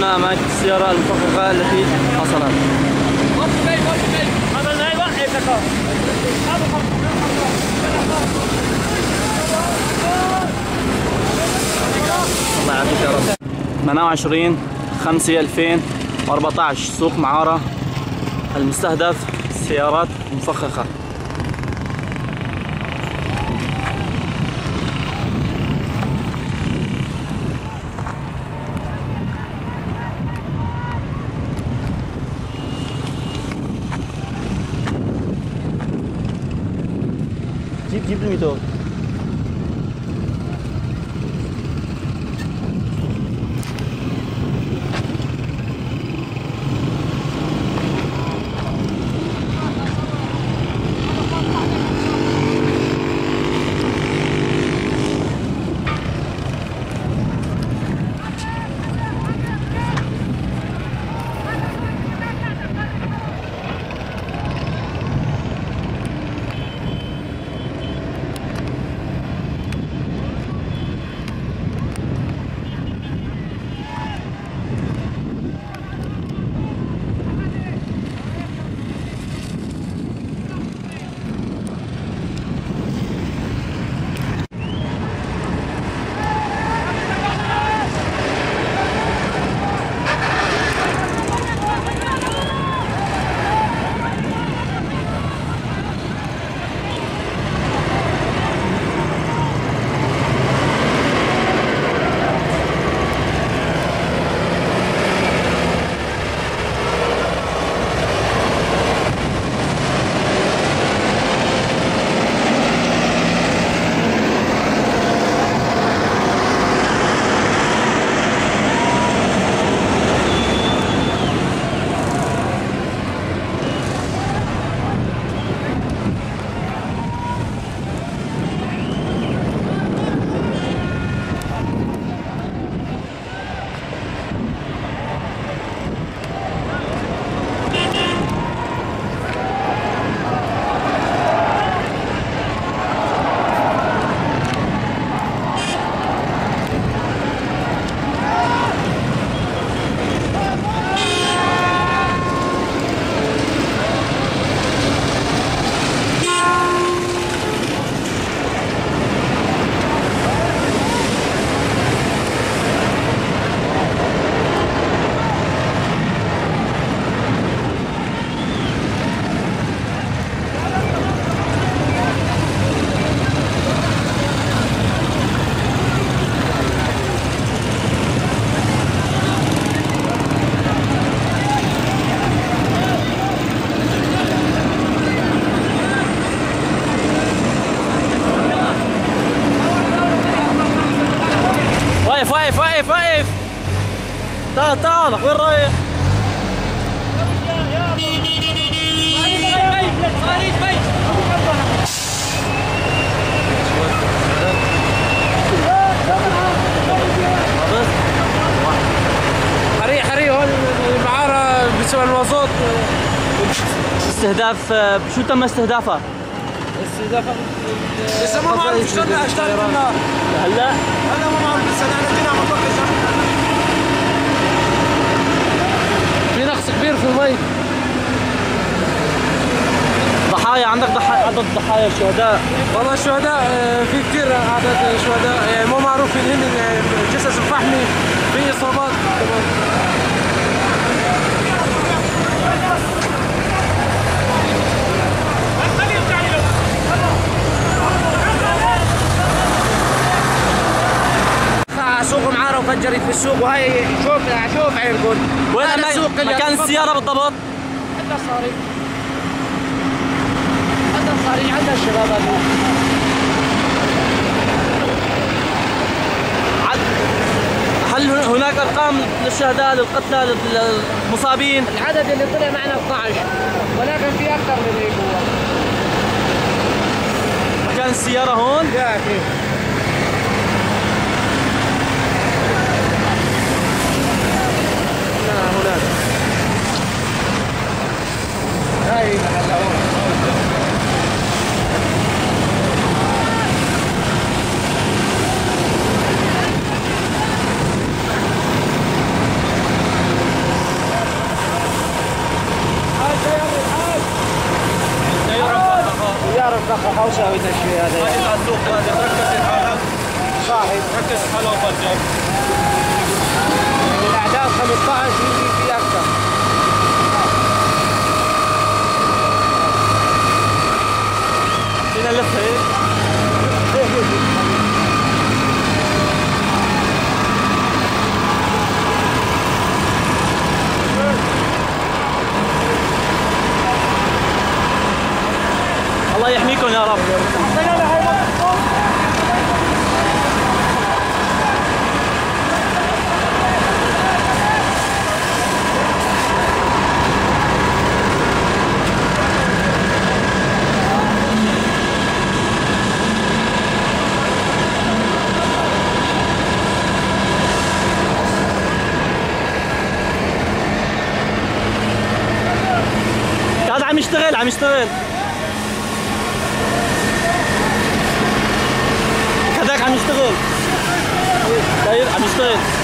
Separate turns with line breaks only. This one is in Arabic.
أمامك السيارة المفخخة التي حصلت. الله يعافيك يا رب. 28/5/2014 سوق معارة، المستهدف السيارات المفخخة. جيب الميتور. واقف تعال وين رايح؟
حري هون المعارة بسوى المازوت.
استهداف شو تم استهدافها؟
استهدافها لسه ما معروف شلون اشتغلت النار.
هلا
ما معروف لسه، نحن جينا عم نطفي. في نقص كبير في المي.
ضحايا عندك عدد ضحايا شهداء؟
والله الشهداء في كثير عدد شهداء، يعني مو معروف هن الجثث الفحمي، في اصابات كمان. سوق معارة وفجرت في السوق، وهي شوف عينكم
وين مكان السيارة بالضبط؟
عندنا صاري عندنا الشباب هذول.
هل هناك ارقام للشهداء للقتلى للمصابين؟
العدد اللي طلع معنا 12، ولكن في اكثر من هيك. هو
مكان السيارة هون؟
لا اكيد. هناك هاي
يساوي ذا الشيء هذا؟
رايح على السوق هذا ركز حالك
صاحب
ركز حاله وفرجك.
الاعداد 15 يجي في اكثر. فينا نلف هيك. الله يحميكم يا رب. هذا عم يشتغل عم يشتغل. هذاك عم يشتغل. طيب عم يشتغل.